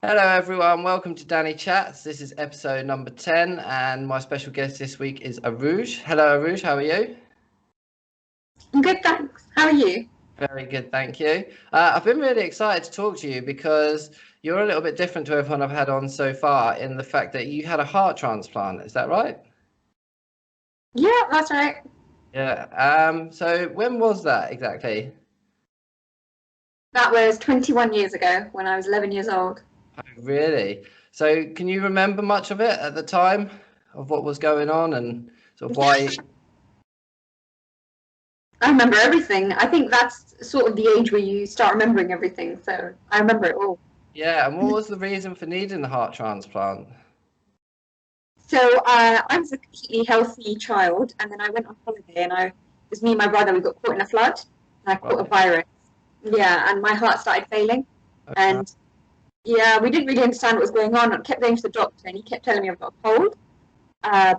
Hello, everyone. Welcome to Danny Chats. This is episode number 10, and my special guest this week is Arooj. Hello, Arooj. How are you? I'm good, thanks. How are you? Very good, thank you. I've been really excited to talk to you because you're a little bit different to everyone I've had on so far in the fact that you had a heart transplant. Is that right? Yeah, that's right. Yeah. So when was that exactly? That was 21 years ago when I was 11 years old. Oh, really? So can you remember much of it at the time of what was going on and sort of why? I remember everything. I think that's sort of the age where you start remembering everything. So I remember it all. Yeah, and what was the reason for needing the heart transplant? So I was a completely healthy child, and then I went on holiday, and it was me and my brother. We got caught in a flood, and I caught a Right. virus. Yeah, and my heart started failing, Okay. and yeah, we didn't really understand what was going on. I kept going to the doctor, and he kept telling me I've got a cold.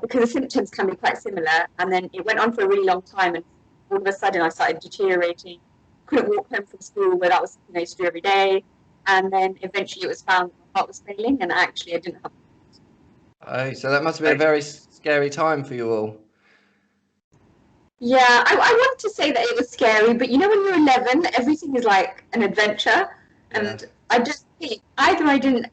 Because the symptoms can be quite similar. And then it went on for a really long time, and all of a sudden I started deteriorating. Couldn't walk home from school, where that was something I used to do every day. And then eventually it was found that my heart was failing, and actually I didn't have. Oh, so that must have been a very scary time for you all. Yeah, I want to say that it was scary, but you know, when you're 11, everything is like an adventure, Yeah. and I just think either I did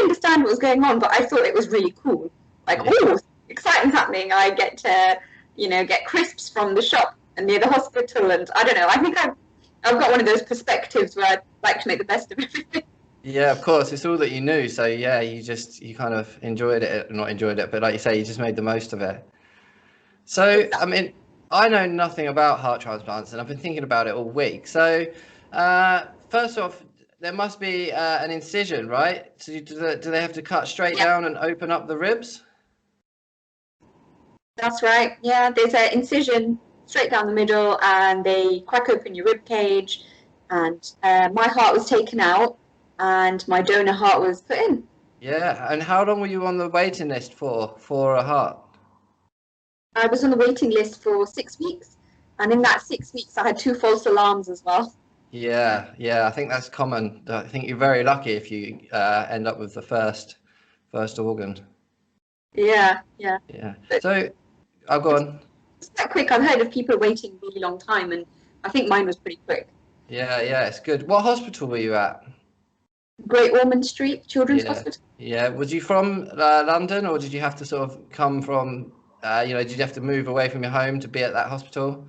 understand what was going on, but I thought it was really cool. Like, Yeah. oh, exciting's happening! I get to, get crisps from the shop and near the hospital, and I don't know. I think I've got one of those perspectives where I like to make the best of everything. Yeah, of course. It's all that you knew. So yeah, you kind of enjoyed it, not enjoyed it, but like you say, you just made the most of it. So, I Exactly. mean, I know nothing about heart transplants and I've been thinking about it all week. So, first off, there must be an incision, right? So do they have to cut straight Yeah, down and open up the ribs? that's right. Yeah, there's an incision straight down the middle, and they crack open your rib cage. And my heart was taken out, and my donor heart was put in. Yeah. And how long were you on the waiting list for a heart? I was on the waiting list for 6 weeks, and in that 6 weeks, I had two false alarms as well. Yeah, yeah, I think that's common. I think you're very lucky if you end up with the first organ. Yeah, yeah. Yeah. But So I'll go it's on. quite quick. I've heard of people waiting a really long time, and I think mine was pretty quick. Yeah, yeah, it's good. What hospital were you at? Great Ormond Street Children's Yeah, Hospital. yeah. Was you from London, or did you have to sort of come from, did you have to move away from your home to be at that hospital?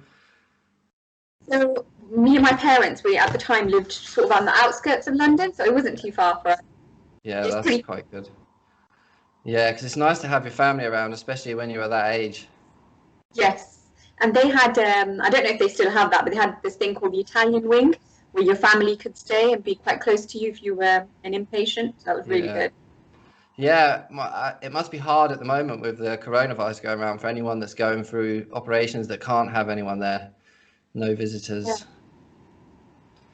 So me and my parents, we at the time lived sort of on the outskirts of London, so it wasn't too far for us. Yeah, It's that's pretty. quite good. Yeah, because it's nice to have your family around, especially when you're at that age. Yes. And they had, I don't know if they still have that, but they had this thing called the Italian wing, where your family could stay and be quite close to you if you were an inpatient. So that was really Yeah. good. Yeah, it must be hard at the moment with the coronavirus going around for anyone that's going through operations that can't have anyone there, no Yeah. visitors.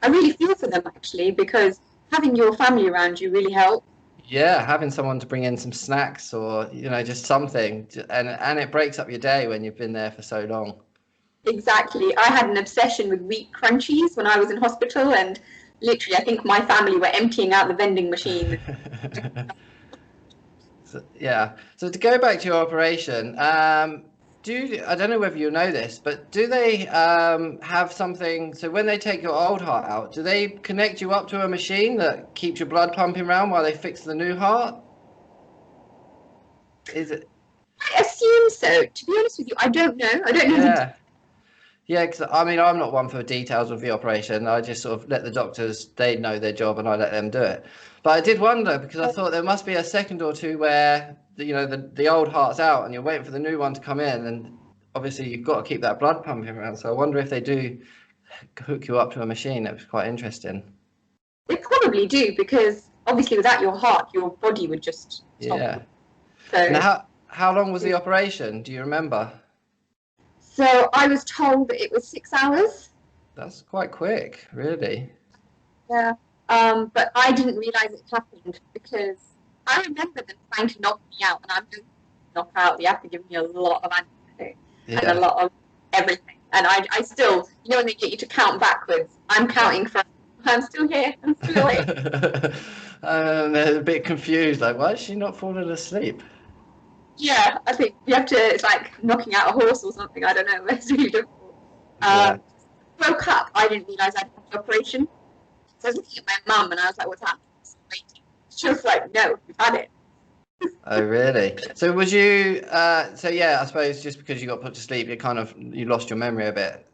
I really feel for them actually, because having your family around you really helps. Yeah, having someone to bring in some snacks or just something, and it breaks up your day when you've been there for so long. Exactly. I had an obsession with wheat crunchies when I was in hospital, and literally, I think my family were emptying out the vending machine. So, yeah. So to go back to your operation, I don't know whether you know this, but do they have something? So when they take your old heart out, do they connect you up to a machine that keeps your blood pumping around while they fix the new heart? Is it? I assume so. To be honest with you, I don't know. I don't know the. Yeah. Yeah, because I mean, I'm not one for details of the operation. I just sort of let the doctors, they know their job and I let them do it. But I did wonder because I thought there must be a second or two where, the old heart's out and you're waiting for the new one to come in. And obviously you've got to keep that blood pumping around. So I wonder if they do hook you up to a machine. That was quite interesting. They probably do, because obviously, without your heart, your body would just stop. Yeah. And So, how long was the operation? Do you remember? so I was told that it was 6 hours. That's quite quick, really. Yeah. But I didn't realize it happened because I remember them trying to knock me out, and I'm just knock out. They have to give me a lot of antibiotics and a Yeah. lot of everything. And I still, when they get you to count backwards, I'm Yeah. counting from, I'm still here, I'm still awake. They're a bit confused, like, why is she not falling asleep? Yeah, I think you have to. It's like knocking out a horse or something. I don't know. It's really difficult. Yeah. Woke up. I didn't realise I'd had the operation. So I was looking at my mum and I was like, "What's happening?" Waiting. She was like, "No, you've had it." Oh, really? So was you, so yeah, I suppose just because you got put to sleep, you lost your memory a bit.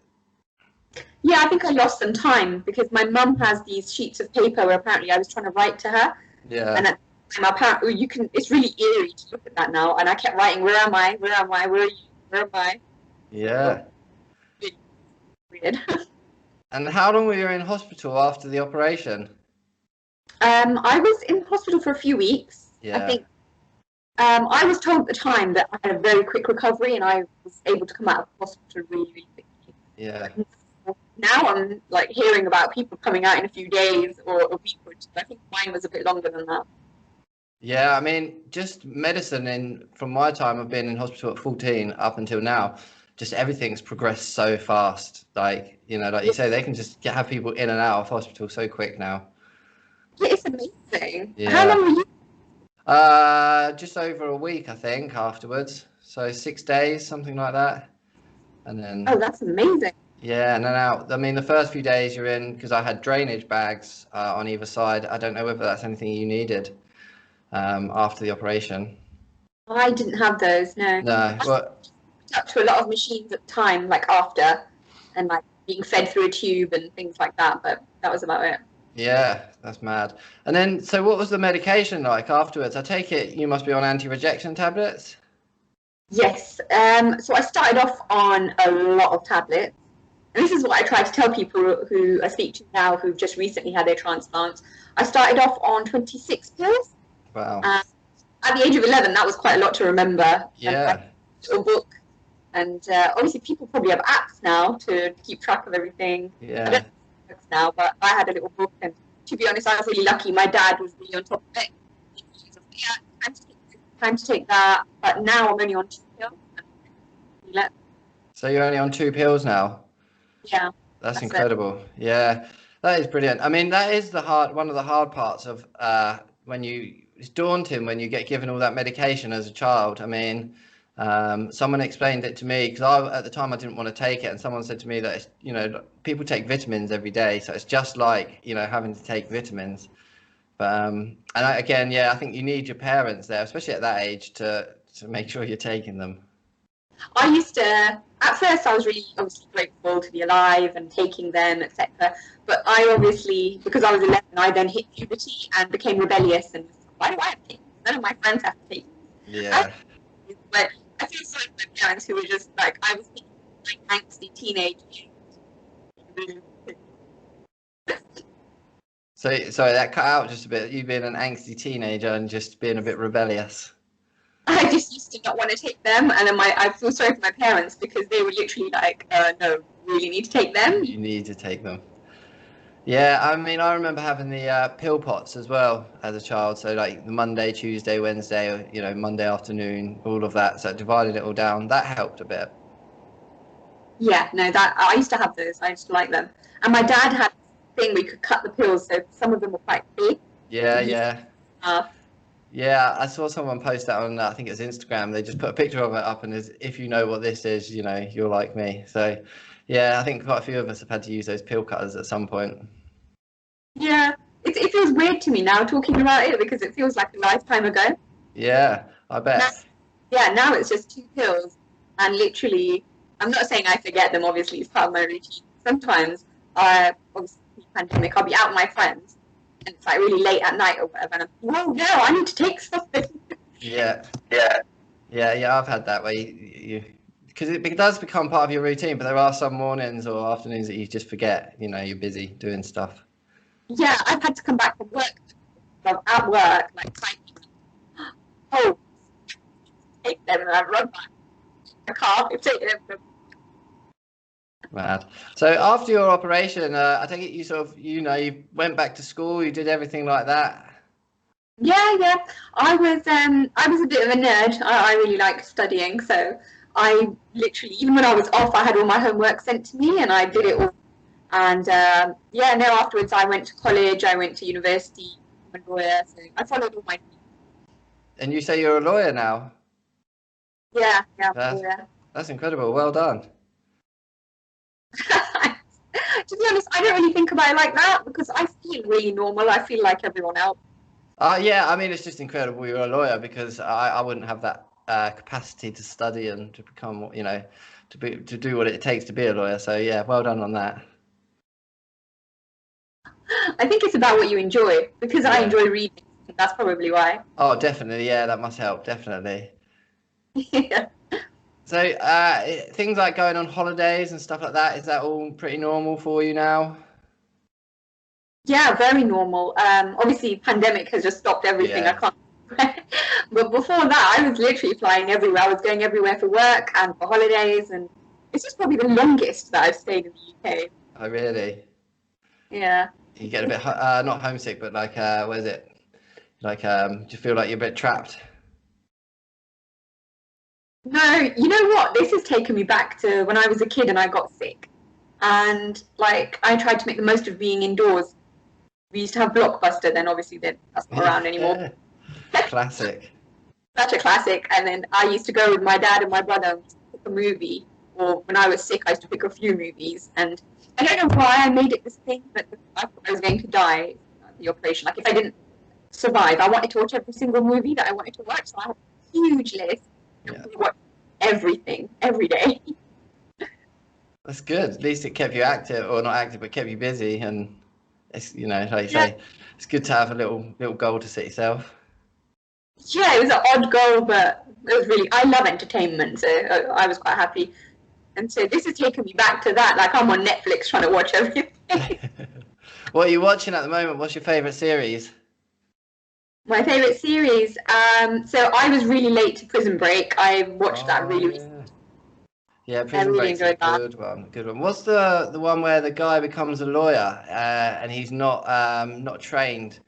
Yeah, I think I lost some time because my mum has these sheets of paper where apparently I was trying to write to her. Yeah. And at the time, apparently, it's really eerie to look at that now. And I kept writing, "Where am I? Where am I? Where are you? Where am I?" Yeah. Really weird. And how long were you in hospital after the operation? I was in hospital for a few weeks. Yeah. I think I was told at the time that I had a very quick recovery and I was able to come out of hospital really, really quickly. Yeah. Now I'm like hearing about people coming out in a few days or a week or two. I think mine was a bit longer than that. Yeah, I mean, just medicine from my time, I've been in hospital at 14 up until now, just everything's progressed so fast. Like, like you say, they can just have people in and out of hospital so quick now. Yeah, it's amazing. Yeah. How long were you? Just over a week, I think, afterwards. So 6 days, something like that. And then. Oh, that's amazing. Yeah, and then out. I mean, the first few days you're in, because I had drainage bags on either side. I don't know whether that's anything you needed after the operation. I didn't have those, no. No, well, Up to a lot of machines at the time, like after, and like being fed through a tube and things like that, but that was about it. yeah, that's mad. And then, so what was the medication like afterwards? I take it you must be on anti-rejection tablets? Yes. So I started off on a lot of tablets. And this is what I try to tell people who I speak to now who've just recently had their transplants. I started off on 26 pills. Wow. At the age of 11, that was quite a lot to remember. Yeah. A book. And obviously people probably have apps now to keep track of everything. Yeah. I don't have books now, but I had a little book. And to be honest, I was really lucky. My dad was really on top of it. Yeah, time to take that. But now I'm only on 2 pills. So you're only on 2 pills now? Yeah. That's incredible. It. Yeah, that is brilliant. I mean, that is one of the hard parts of it's daunting when you get given all that medication as a child. I mean, someone explained it to me because at the time I didn't want to take it, and someone said to me that people take vitamins every day, so it's just like having to take vitamins. But I think you need your parents there, especially at that age, to make sure you're taking them. I used to, at first I was really obviously grateful to be alive and taking them, etc. But I obviously, because I was 11, I then hit puberty and became rebellious and why do I have to take them? None of my friends have to take them. Yeah. But I feel sorry for my parents who were just like, I was like angsty teenage. So, sorry, that cut out just a bit. You being an angsty teenager and just being a bit rebellious. I just used to not want to take them, and then I feel sorry for my parents because they were literally like, "No, you really need to take them." You need to take them. Yeah, I mean, I remember having the pill pots as well as a child. So like the Monday, Tuesday, Wednesday, Monday afternoon, all of that. So divided it all down. That helped a bit. Yeah, no, that I used to have those. I used to like them, and my dad had a thing where you could cut the pills, so some of them were quite big. Yeah. Yeah, I saw someone post that on, I think it's Instagram. They just put a picture of it up and if you know what this is, you're like me. So, yeah, I think quite a few of us have had to use those pill cutters at some point. Yeah, it feels weird to me now talking about it because it feels like a lifetime ago. Yeah, I bet. Now it's just 2 pills. And literally, I'm not saying I forget them, obviously, it's part of my routine. Sometimes, obviously, pandemic, I'll be out with my friends. And it's like really late at night or whatever, and I'm like, no, I need to take something. Yeah. I've had that where you because it does become part of your routine, but there are some mornings or afternoons that you just forget. You're busy doing stuff. Yeah, I've had to come back from work. I'm at work, like, take them, and I run back to the car and take them. Mad. So after your operation, I take it you went back to school, you did everything like that. Yeah. I was a bit of a nerd. I really liked studying, so I literally, even when I was off, I had all my homework sent to me, and I did it all. And afterwards I went to college, I went to university, become a lawyer. So I followed all my. And you say you're a lawyer now? Yeah, I'm a lawyer. That's incredible. Well done. To be honest, I don't really think about it like that because I feel really normal. I feel like everyone else. Yeah, I mean, it's just incredible you're a lawyer because I wouldn't have that capacity to study and to become, to do what it takes to be a lawyer. So yeah, well done on that. I think it's about what you enjoy because I enjoy reading. That's probably why. Oh, definitely. Yeah, that must help. Definitely. Yeah. So things like going on holidays and stuff like that, is that all pretty normal for you now? Yeah, very normal. Obviously, pandemic has just stopped everything. Yeah. I can't. But before that, I was literally flying everywhere. I was going everywhere for work and for holidays, and it's just probably the longest that I've stayed in the UK. Oh, really? Yeah. You get a bit not homesick, but like what is it? Like do you feel like you're a bit trapped? No, you know what? This has taken me back to when I was a kid and I got sick, and like I tried to make the most of being indoors. We used to have Blockbuster, then obviously that's not around anymore. Classic. Such a classic. And then I used to go with my dad and my brother and pick a movie. Or when I was sick, I used to pick a few movies. And I don't know why I made it this thing, but I thought I was going to die the operation. Like if I didn't survive, I wanted to watch every single movie that I wanted to watch. So I had a huge list. Yeah. Watch everything every day. That's good. At least it kept you active, or not active, but kept you busy. And it's, like you say, it's good to have a little goal to set yourself. Yeah, it was an odd goal, but it was really. I love entertainment, so I was quite happy. And so this has taken me back to that. Like I'm on Netflix trying to watch everything. What are you watching at the moment? What's your favourite series? My favourite series. So I was really late to Prison Break. I watched that really recently. Yeah, Prison Break's a good one. Good one. What's the one where the guy becomes a lawyer and he's not trained?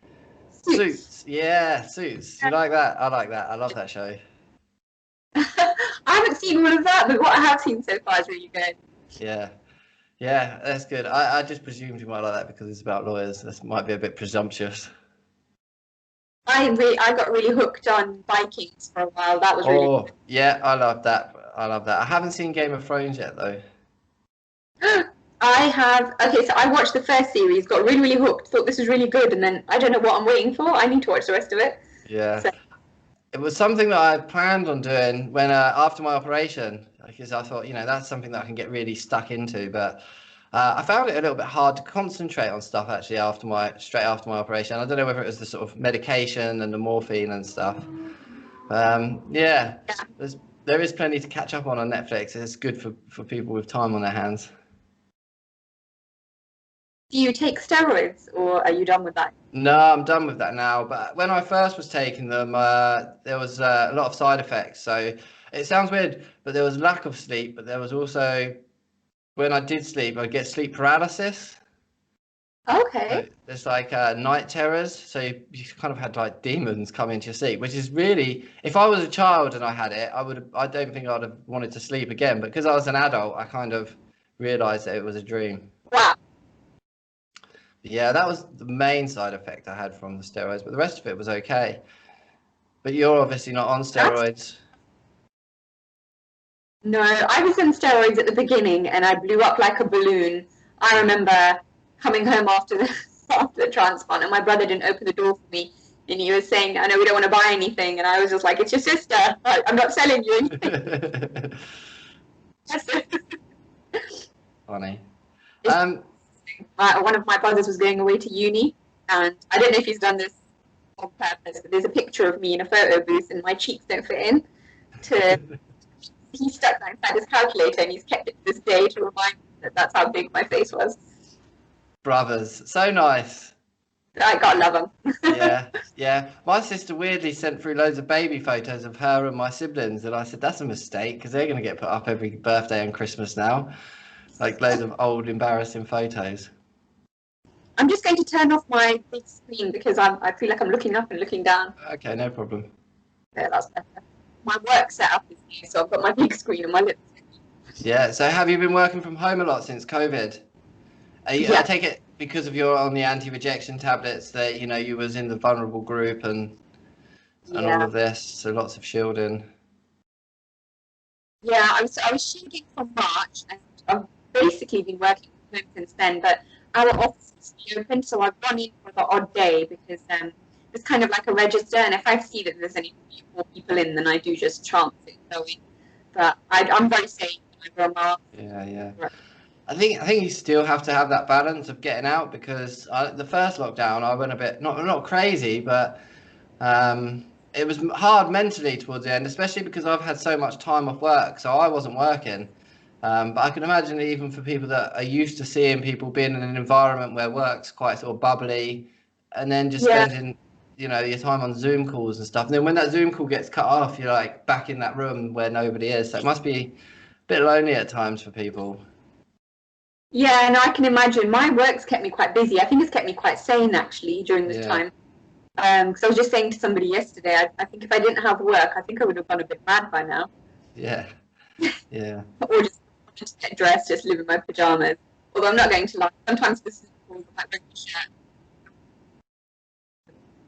Suits. Yeah, Suits. You like that? I like that. I love that show. I haven't seen all of that, but what I have seen so far is really good. Yeah, that's good. I just presumed you might like that because it's about lawyers. This might be a bit presumptuous. I got really hooked on Vikings for a while. That was really good. Yeah, I love that. I haven't seen Game of Thrones yet though. I have. Okay, so I watched the first series, got really, really hooked, thought this was really good, and then I don't know what I'm waiting for. I need to watch the rest of it. Yeah. So. It was something that I planned on doing when after my operation, because I thought, that's something that I can get really stuck into. But I found it a little bit hard to concentrate on stuff actually straight after my operation. I don't know whether it was the sort of medication and the morphine and stuff. There is plenty to catch up on Netflix. It's good for people with time on their hands. Do you take steroids, or are you done with that? No, I'm done with that now. But when I first was taking them, there was a lot of side effects. So it sounds weird, but there was lack of sleep. But there was also, when I did sleep, I'd get sleep paralysis. Okay. So there's like night terrors. So you kind of had like demons come into your sleep, which is really, if I was a child and I had it, I don't think I'd have wanted to sleep again. But because I was an adult, I kind of realized that it was a dream. Wow. Yeah, that was the main side effect I had from the steroids, but the rest of it was okay. But you're obviously not on steroids. No, I was on steroids at the beginning and I blew up like a balloon. I remember coming home after the transplant and my brother didn't open the door for me and he was saying, I know we don't want to buy anything. And I was just like, it's your sister. I'm not selling you anything. Funny. One of my brothers was going away to uni, and I don't know if he's done this on purpose, but there's a picture of me in a photo booth, and my cheeks don't fit in. He stuck that inside his calculator, and he's kept it to this day to remind me that that's how big my face was. Brothers, so nice. I gotta love them. Yeah. My sister weirdly sent through loads of baby photos of her and my siblings, and I said that's a mistake because they're going to get put up every birthday and Christmas now. Like loads of old, embarrassing photos. I'm just going to turn off my big screen because I feel like I'm looking up and looking down. Okay, no problem. Yeah, that's better. My work setup is new, so I've got my big screen and my lips. Yeah, so have you been working from home a lot since COVID? I take it because of you're on the anti-rejection tablets that you was in the vulnerable group and all of this, so lots of shielding. Yeah, I was shielding from March, and I've basically been working from home since then. But our office is open, so I've gone in for the odd day because it's kind of like a register, and if I see that there's any more people in, then I do just chance it going. But I'm very safe. I wear a mask. Yeah. I think you still have to have that balance of getting out, because the first lockdown I went a bit not crazy, but it was hard mentally towards the end, especially because I've had so much time off work, so I wasn't working. But I can imagine even for people that are used to seeing people being in an environment where work's quite sort of bubbly, and then just spending your time on Zoom calls and stuff. And then when that Zoom call gets cut off, you're like back in that room where nobody is. So it must be a bit lonely at times for people. Yeah, and I can imagine. My work's kept me quite busy. I think it's kept me quite sane actually during this time. Because I was just saying to somebody yesterday, I think if I didn't have work, I think I would have gone a bit mad by now. Yeah. Or just get dressed, just live in my pajamas. Although I'm not going to lie, sometimes this is cool, I might wear a shirt.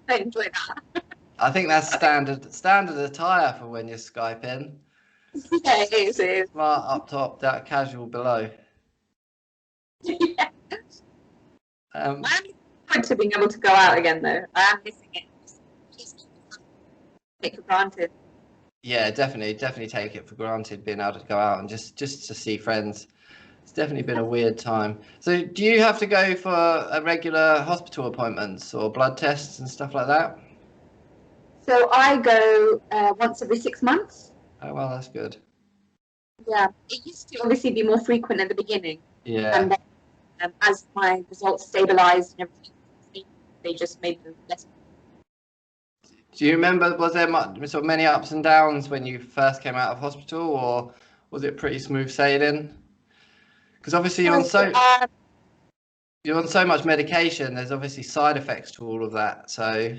I enjoy that. I think that's standard attire for when you're Skyping. Yeah, it is. Smart up top, that casual below. Yeah. I'm looking to being able to go out again, though. I am missing it. Just take for granted. Yeah, definitely take it for granted being able to go out and just to see friends. It's definitely been a weird time. So, do you have to go for a regular hospital appointments or blood tests and stuff like that? So I go once every 6 months. Oh well, that's good. Yeah, it used to obviously be more frequent at the beginning. Yeah. And then, as my results stabilized and everything, they just made them less. Do you remember, was there many ups and downs when you first came out of hospital, or was it pretty smooth sailing? Because obviously you're on so much medication. There's obviously side effects to all of that. So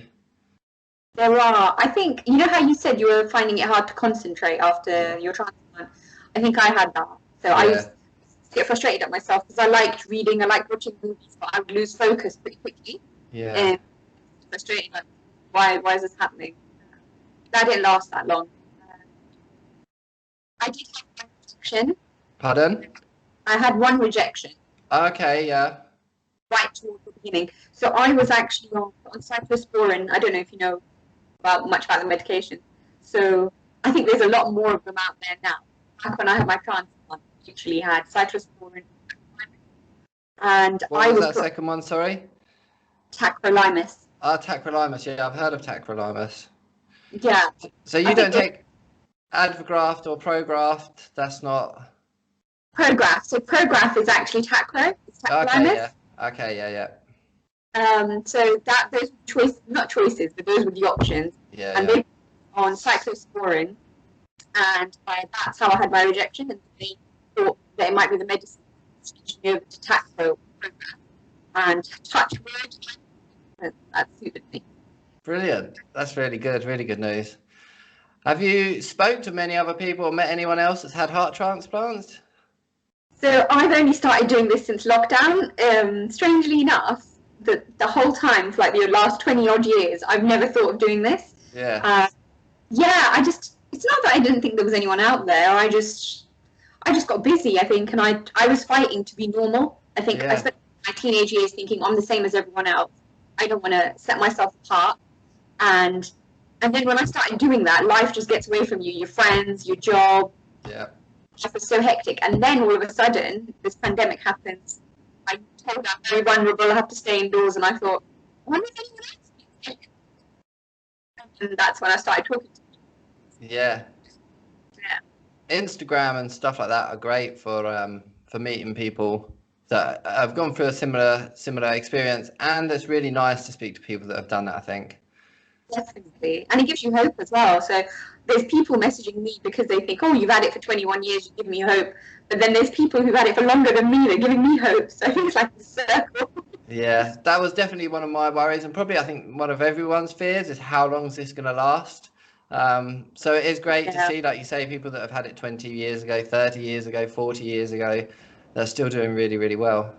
there are. I think how you said you were finding it hard to concentrate after your transplant. I think I had that. So I used to get frustrated at myself because I liked reading, I liked watching movies, but I would lose focus pretty quickly. Yeah. And frustrated, like, why is this happening? That didn't last that long. I did have one rejection. Pardon? I had one rejection. Okay, yeah. Right towards the beginning. So I was actually on cyclosporin. I don't know if you know much about the medication. So I think there's a lot more of them out there now. Back when I had my transplant, I actually had cyclosporin. And what was that second one, sorry? Tacrolimus. Tacrolimus, yeah, I've heard of tacrolimus. Yeah. So you don't take Advagraft or Prograft? That's not... Prograf. So Prograf is actually tacrolimus. Okay, yeah. So those not choices, but those were the options. Yeah. And they were on cyclosporin, and that's how I had my rejection. And they thought that it might be the medicine switching over to Tacro Prograf. And touch word, that suited me. Brilliant. That's really good news. Have you spoke to many other people or met anyone else that's had heart transplants? So I've only started doing this since lockdown. Strangely enough, the whole time for like the last 20 odd years, I've never thought of doing this. Yeah. It's not that I didn't think there was anyone out there. I just got busy, I think, and I was fighting to be normal. I think I spent my teenage years thinking I'm the same as everyone else. I don't want to set myself apart. And then when I started doing that, life just gets away from you, your friends, your job. Yeah. Life was so hectic. And then all of a sudden, this pandemic happens. I'm told I'm very vulnerable, I have to stay indoors. And I thought, I wonder if anyone else is. And that's when I started talking to people. Yeah. Instagram and stuff like that are great for meeting people that have gone through a similar experience, and it's really nice to speak to people that have done that, I think. Definitely. And it gives you hope as well. So there's people messaging me because they think, oh, you've had it for 21 years, you give me hope. But then there's people who've had it for longer than me, they're giving me hope. So I think it's like a circle. Yeah, that was definitely one of my worries, and probably I think one of everyone's fears is how long is this going to last. So it is great to see, like you say, people that have had it 20 years ago, 30 years ago, 40 years ago, they're still doing really, really well.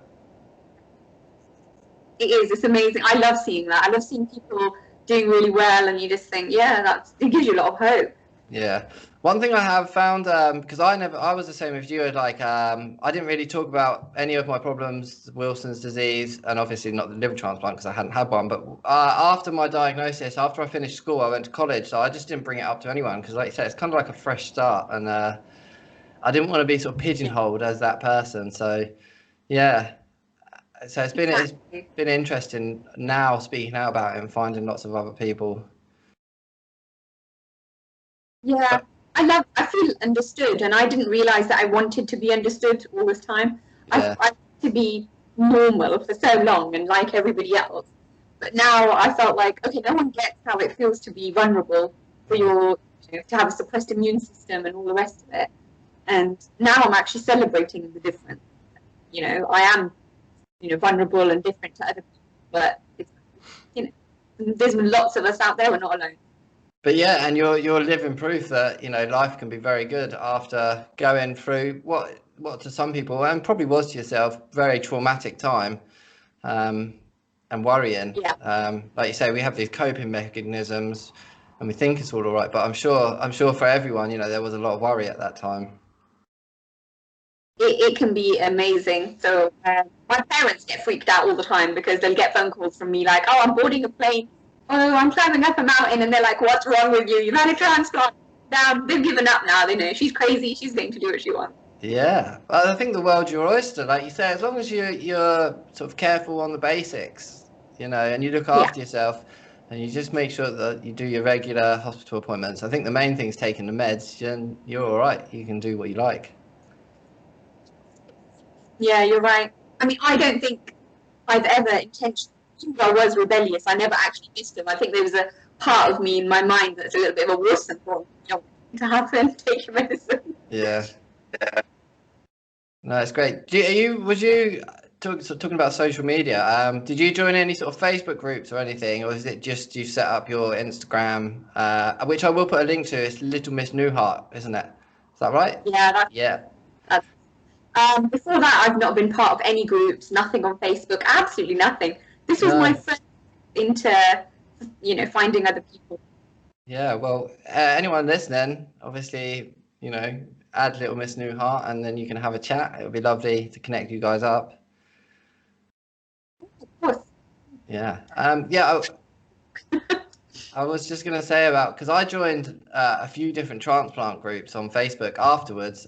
It is. It's amazing. I love seeing that. I love seeing people doing really well, and you just think, yeah, it gives you a lot of hope. Yeah. One thing I have found, because I was the same with you, like, I didn't really talk about any of my problems, Wilson's disease, and obviously not the liver transplant because I hadn't had one. But after my diagnosis, after I finished school, I went to college, so I just didn't bring it up to anyone because, like you said, it's kind of like a fresh start, and I didn't want to be sort of pigeonholed as that person. So, yeah. So it's been interesting now speaking out about it and finding lots of other people. Yeah, I feel understood, and I didn't realize that I wanted to be understood all this time. Yeah. I to be normal for so long and like everybody else. But now I felt like, okay, no one gets how it feels to be vulnerable, for to have a suppressed immune system and all the rest of it. And now I'm actually celebrating the difference. I am, vulnerable and different to other people, but there's lots of us out there. We're not alone. But yeah, and you're living proof that life can be very good after going through what to some people, and probably was to yourself, very traumatic time, and worrying. Yeah. Like you say, we have these coping mechanisms, and we think it's all right. But I'm sure for everyone, there was a lot of worry at that time. It can be amazing. So my parents get freaked out all the time because they'll get phone calls from me like, oh, I'm boarding a plane. Oh, I'm climbing up a mountain. And they're like, what's wrong with you? You've had a transplant. Now they've given up now. They know she's crazy. She's going to do what she wants. Yeah, I think the world's your oyster. Like you say, as long as you're sort of careful on the basics, and you look after yourself, and you just make sure that you do your regular hospital appointments. I think the main thing is taking the meds, and you're all right. You can do what you like. Yeah, you're right. I mean, I don't think I've ever intentionally, I was rebellious. I never actually missed them. I think there was a part of me in my mind that's a little bit of a wuss and thought, to happen, take your medicine. Yeah. No, it's great. Was you talking about social media? Did you join any sort of Facebook groups or anything, or is it just you set up your Instagram, which I will put a link to? It's Little Miss Newhart, isn't it? Is that right? Yeah. Yeah. Before that, I've not been part of any groups, nothing on Facebook, absolutely nothing. This was my first into, finding other people. Yeah, well, anyone listening, obviously, add Little Miss Newhart, and then you can have a chat. It would be lovely to connect you guys up. Of course. Yeah. I was just going to say because I joined a few different transplant groups on Facebook afterwards,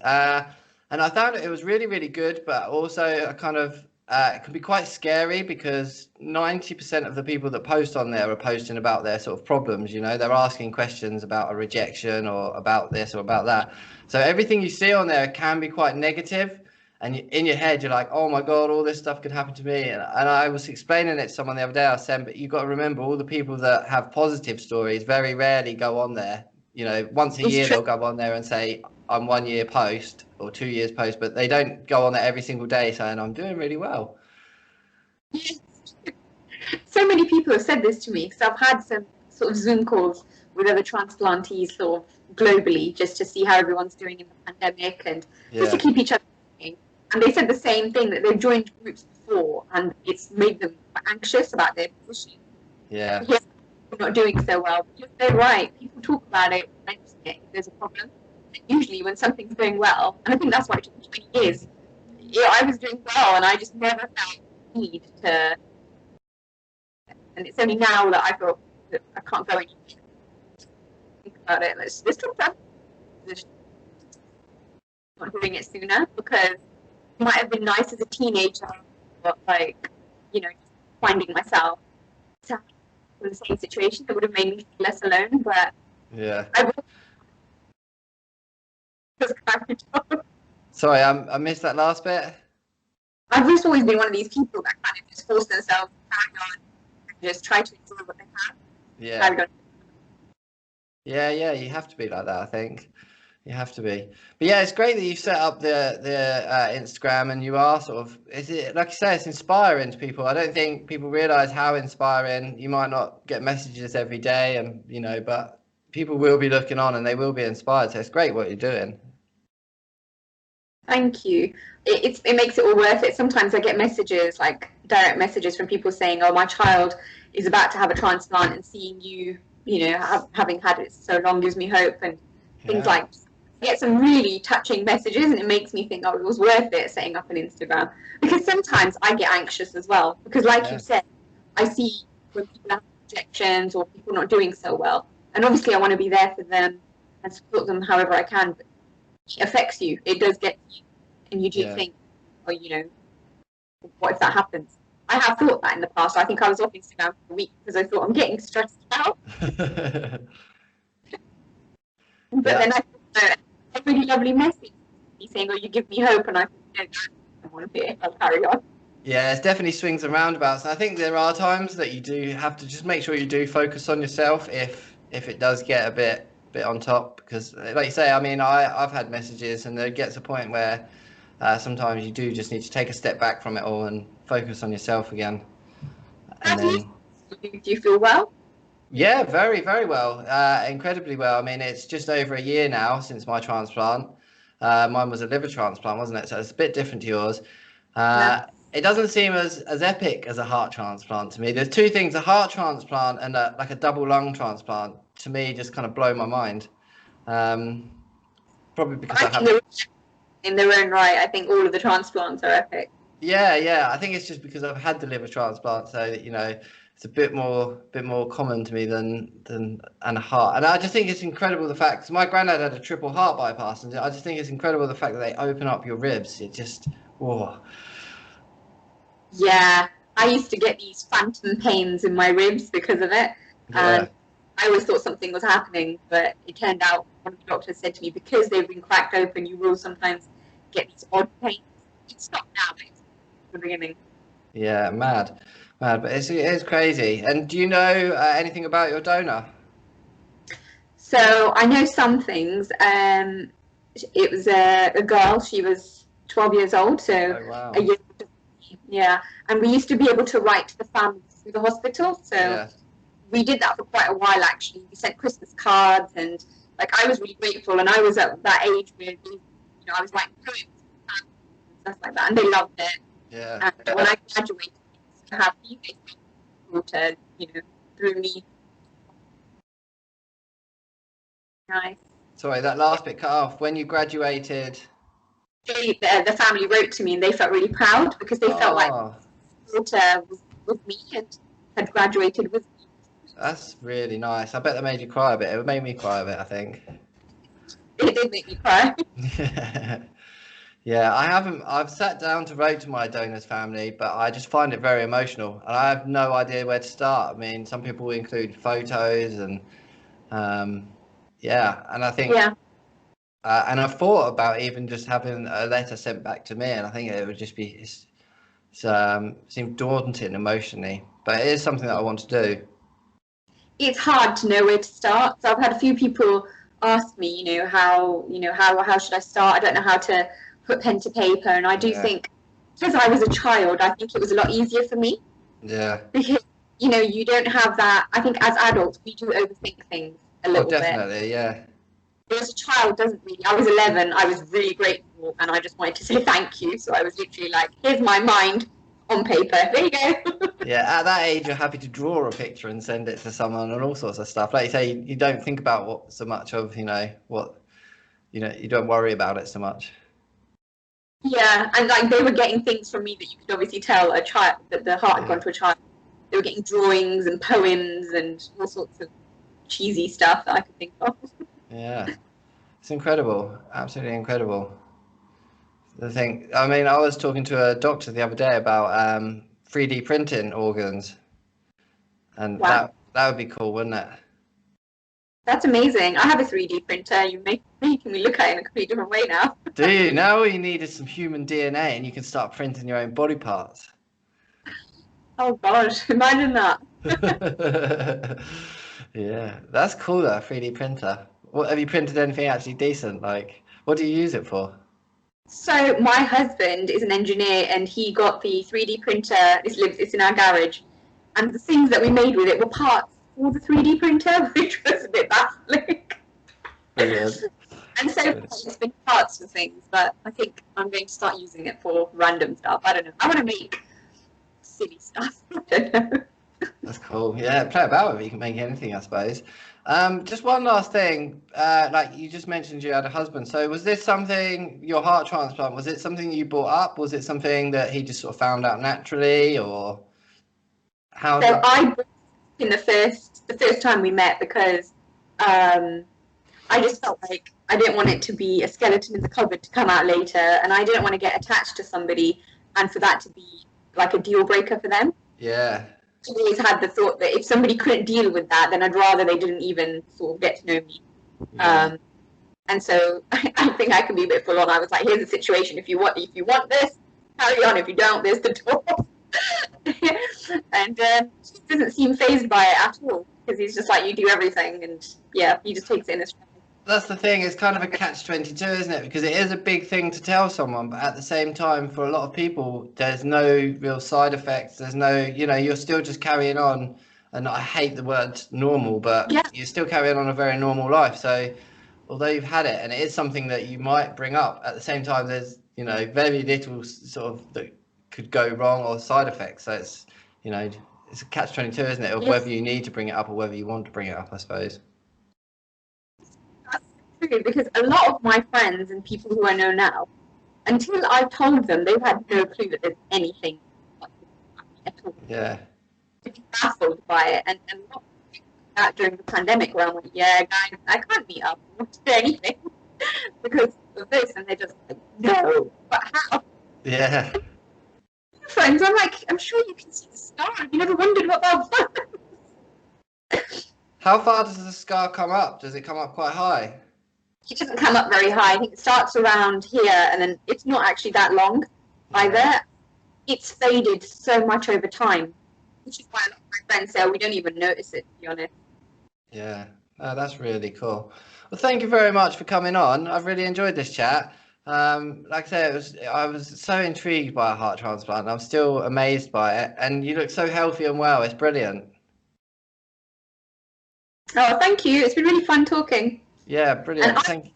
and I found it was really, really good, but also a kind of it can be quite scary because 90% of the people that post on there are posting about their sort of problems. They're asking questions about a rejection or about this or about that. So everything you see on there can be quite negative. And in your head, you're like, oh my God, all this stuff could happen to me. And I was explaining it to someone the other day. I was saying, but you've got to remember all the people that have positive stories very rarely go on there. Once a year, they'll go on there and say, I'm 1 year post or 2 years post, but they don't go on there every single day saying, I'm doing really well. So many people have said this to me because I've had some sort of Zoom calls with other transplantees sort of globally just to see how everyone's doing in the pandemic and just to keep each other going. And they said the same thing, that they've joined groups before and it's made them anxious about their position. Yeah. Yes, we're not doing so well. But they're right. People talk about it, mention it if there's a problem. And usually when something's going well, and I think that's why it took me 20 years. I was doing well and I just never felt the need to. And it's only now that I feel that I can't go anymore. Think about it. Let's talk about not doing it sooner because it might have been nice as a teenager, but finding myself in the same situation that would have made me feel less alone. But yeah, sorry, I missed that last bit. I've just always been one of these people that kind of just force themselves to carry on and just try to enjoy what they have. Yeah. Yeah, you have to be like that, I think. You have to be. But yeah, it's great that you've set up the Instagram and you are sort of, like you say, it's inspiring to people. I don't think people realise how inspiring. You might not get messages every day and, but people will be looking on and they will be inspired. So it's great what you're doing. Thank you. It makes it all worth it. Sometimes I get messages, like direct messages from people saying, "Oh, my child is about to have a transplant, and seeing you, having had it so long gives me hope," and things Yeah. like. I get some really touching messages, and it makes me think, "Oh, it was worth it setting up an Instagram." Because sometimes I get anxious as well. Because, like you Yeah. said, I see when people have rejections or people not doing so well, and obviously I want to be there for them and support them however I can. But it affects you. It does get you. And you do Yeah. think, oh, what if that happens? I have thought that in the past. I think I was off Instagram for a week because I thought I'm getting stressed out. But Yeah. then I thought, a really lovely message saying, "Oh, you give me hope," and I thought, "No, I want to be. I'll carry on." Yeah, it's definitely swings and roundabouts. And I think there are times that you do have to just make sure you do focus on yourself if it does get a bit on top. Because, like you say, I mean, I've had messages, and there gets a point where sometimes you do just need to take a step back from it all and focus on yourself again. How And do you then, do? You feel well? yeah, very, very well, incredibly well. I mean, it's just over a year now since my transplant. Mine was a liver transplant, wasn't it? So it's a bit different to yours. No. It doesn't seem as epic as a heart transplant to me. There's two things: a heart transplant and like a double lung transplant. To me, just kind of blow my mind. Um, Probably because I I think have. they're in their own right. I think all of the transplants are epic. Yeah, yeah. I think it's just because I've had the liver transplant, so it's a bit more common to me than and a heart. And I just think it's incredible the fact, because my granddad had a triple heart bypass, and I just think it's incredible the fact that they open up your ribs. It just, whoa. Yeah, I used to get these phantom pains in my ribs because of it, Yeah, and I always thought something was happening, but it turned out one of the doctors said to me, because they've been cracked open, you will sometimes get these odd pains. It's stopped now, but it's the beginning. yeah, mad, mad. But it's crazy. And do you know anything about your donor? So I know some things. It was a girl. She was 12 years old, so Oh a wow. year. Yeah, and we used to be able to write to the family through the hospital. So Yeah. we did that for quite a while, actually. We sent Christmas cards, and like I was really grateful. And I was at that age where I was writing poems and stuff like that, and they loved it. Yeah. And when I graduated, I was so happy. They daughter, through me. Nice. Sorry, that last bit cut off. When you graduated. The family wrote to me, and they felt really proud because they felt like Oh, my daughter was with me and had graduated with me. that's really nice. I bet that made you cry a bit. It made me cry a bit, I think. It did make me cry. Yeah, I haven't. I've sat down to write to my donor's family, but I just find it very emotional, and I have no idea where to start. I mean, some people include photos, and um, yeah, and I think, Yeah, and I've thought about even just having a letter sent back to me, and I think it would just be seem daunting emotionally, but it is something that I want to do. it's hard to know where to start. So I've had a few people ask me, how should I start? I don't know how to put pen to paper, and I do Yeah, think because I was a child, I think it was a lot easier for me yeah. because you don't have that. I think as adults we do overthink things a Oh, little bit. definitely, yeah. As a child doesn't really. I was 11. I was really grateful, and I just wanted to say thank you. So I was literally like, "Here's my mind on paper. There you go." Yeah, at that age, you're happy to draw a picture and send it to someone and all sorts of stuff. Like you say, you don't think about what so much of, what, you don't worry about it so much. Yeah, and like they were getting things from me that you could obviously tell a child that the heart had Yeah, gone to a child. They were getting drawings and poems and all sorts of cheesy stuff that I could think of. yeah. It's incredible. Absolutely incredible. The thing, I mean, I was talking to a doctor the other day about 3D printing organs, and Wow, that would be cool, wouldn't it? that's amazing. I have a 3D printer. You're making me look at it in a completely different way now. Do you? Now all you need is some human DNA, and you can start printing your own body parts. Oh gosh, imagine that. Yeah, that's cool though, 3D printer. What have you printed anything actually decent? Like, what do you use it for? So my husband is an engineer, and he got the 3D printer. It's in our garage, and the things that we made with it were parts for the 3D printer, which was a bit baffling. Brilliant. And so it's been parts for things, but I think I'm going to start using it for random stuff. I don't know. I want to make silly stuff. I don't know. That's cool. Yeah, play about with it. You can make anything, I suppose. Just one last thing. Like you just mentioned, you had a husband. So was this something, your heart transplant, was it something you brought up? Was it something that he just sort of found out naturally, or how So did? I brought it in the first time we met because I just felt like I didn't want it to be a skeleton in the cupboard to come out later, and I didn't want to get attached to somebody and for that to be like a deal breaker for them. Yeah. I always had the thought that if somebody couldn't deal with that, then I'd rather they didn't even sort of get to know me. Yeah. And so I think I can be a bit full on. I was like, here's the situation. If you want this, carry on. If you don't, there's the door. And he doesn't seem fazed by it at all because he's just like, you do everything, and yeah, he just takes it in his. That's the thing. It's kind of a catch-22, isn't it? Because it is a big thing to tell someone, but at the same time, for a lot of people, there's no real side effects. There's no, you're still just carrying on. And I hate the word normal, but Yeah. you're still carrying on a very normal life. So although you've had it, and it is something that you might bring up, at the same time, there's, very little sort of that could go wrong or side effects. So it's, it's a catch-22, isn't it? Of Yes. whether you need to bring it up or whether you want to bring it up, I suppose. True, because a lot of my friends and people who I know now, until I told them, they had no clue that there's anything at all. Yeah. They're baffled by it, and a lot of that during the pandemic, where I'm like, yeah, guys, I can't meet up or do anything because of this, and they're just like, no, but how? Yeah. Friends, I'm like, I'm sure you can see the star. Have you never wondered what that was? How far does the scar come up? Does it come up quite high? It doesn't come up very high. I think it starts around here, and then it's not actually that long either. It's faded so much over time, which is why a lot of my friends say, we don't even notice it, to be honest. Yeah, that's really cool. Well, thank you very much for coming on. I've really enjoyed this chat. Like I said, I was so intrigued by a heart transplant. I'm still amazed by it, and you look so healthy and well. It's brilliant. Oh, thank you. It's been really fun talking. Yeah, brilliant. And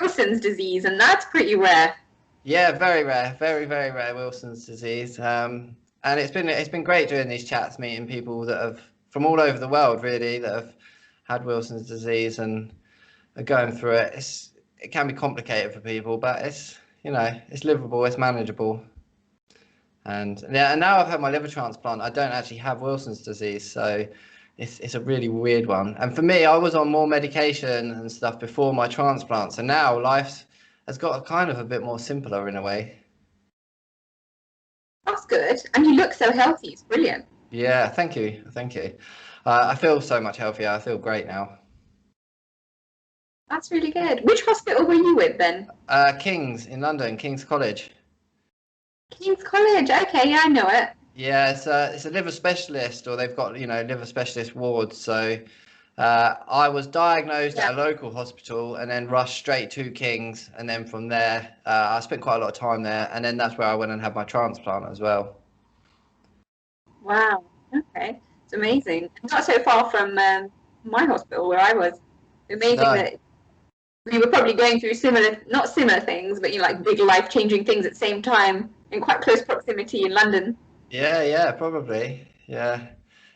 Wilson's disease, and that's pretty rare. Yeah, very rare, very, very rare Wilson's disease. And it's been great doing these chats, meeting people that have from all over the world, really, that have had Wilson's disease and are going through it. It can be complicated for people, but it's it's livable, it's manageable. And yeah, and now I've had my liver transplant. I don't actually have Wilson's disease, so it's a really weird one. And for me, I was on more medication and stuff before my transplant, so now life has got kind of a bit more simpler in a way. That's good. And you look so healthy. It's brilliant. Yeah, thank you. I feel so much healthier. I feel great now. That's really good. Which hospital were you with then? King's in London, King's College. King's College. Okay, yeah, I know it. Yeah, it's a liver specialist, or they've got liver specialist wards. So I was diagnosed at a local hospital and then rushed straight to King's, and then from there I spent quite a lot of time there, and then that's where I went and had my transplant as well. Wow. Okay, it's amazing. Not so far from my hospital where I was. Amazing that we were probably going through not similar things, but like big life-changing things at the same time in quite close proximity in London. Yeah, probably. Yeah,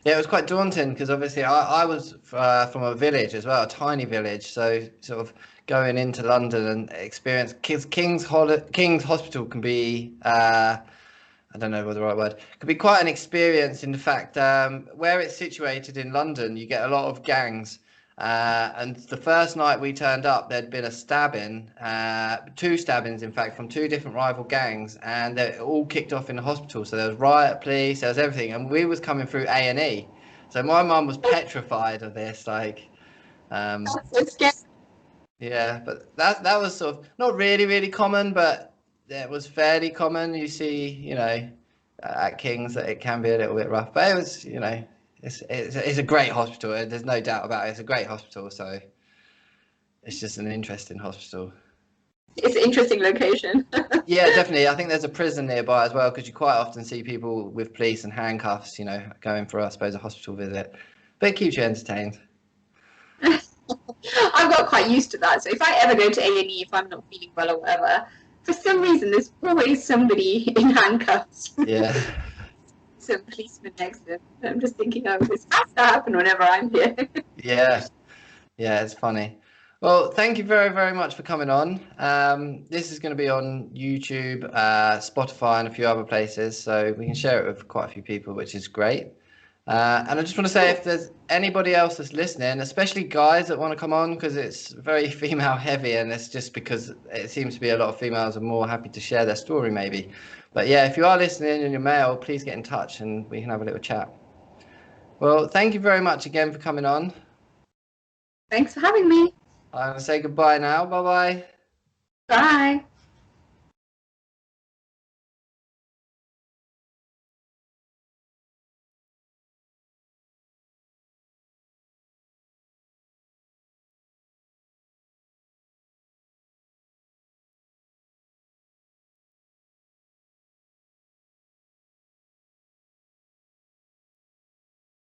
it was quite daunting because obviously I was from a village as well, a tiny village. So sort of going into London and experience King's Hospital can be, I don't know what the right word, could be quite an experience in the fact where it's situated in London, you get a lot of gangs. And the first night we turned up, there'd been a stabbing, 2 stabbings, in fact, from 2 different rival gangs, and they all kicked off in the hospital. So there was riot police, there was everything, and we was coming through A&E. So my mum was petrified of this, like, That's so scary. yeah, but that was sort of not really common, but it was fairly common. You see, at King's that it can be a little bit rough, but it was, it's a great hospital. There's no doubt about it. It's a great hospital, so it's just an interesting hospital. It's an interesting location. Yeah, definitely. I think there's a prison nearby as well, because you quite often see people with police and handcuffs, going for, I suppose, a hospital visit. But it keeps you entertained. I've got quite used to that. So if I ever go to A&E, if I'm not feeling well or whatever, for some reason there's always somebody in handcuffs. Yeah. Some policeman next to them. I'm just thinking, oh, this has to happen whenever I'm here. Yeah. Yeah, it's funny. Well, thank you very, very much for coming on. This is going to be on YouTube, Spotify, and a few other places, so we can share it with quite a few people, which is great. And I just want to say, if there's anybody else that's listening, especially guys that want to come on, because it's very female heavy, and it's just because it seems to be a lot of females are more happy to share their story, maybe. But yeah, if you are listening and you're male, please get in touch and we can have a little chat. Well, thank you very much again for coming on. Thanks for having me. I'm going to say goodbye now. Bye-bye. Bye.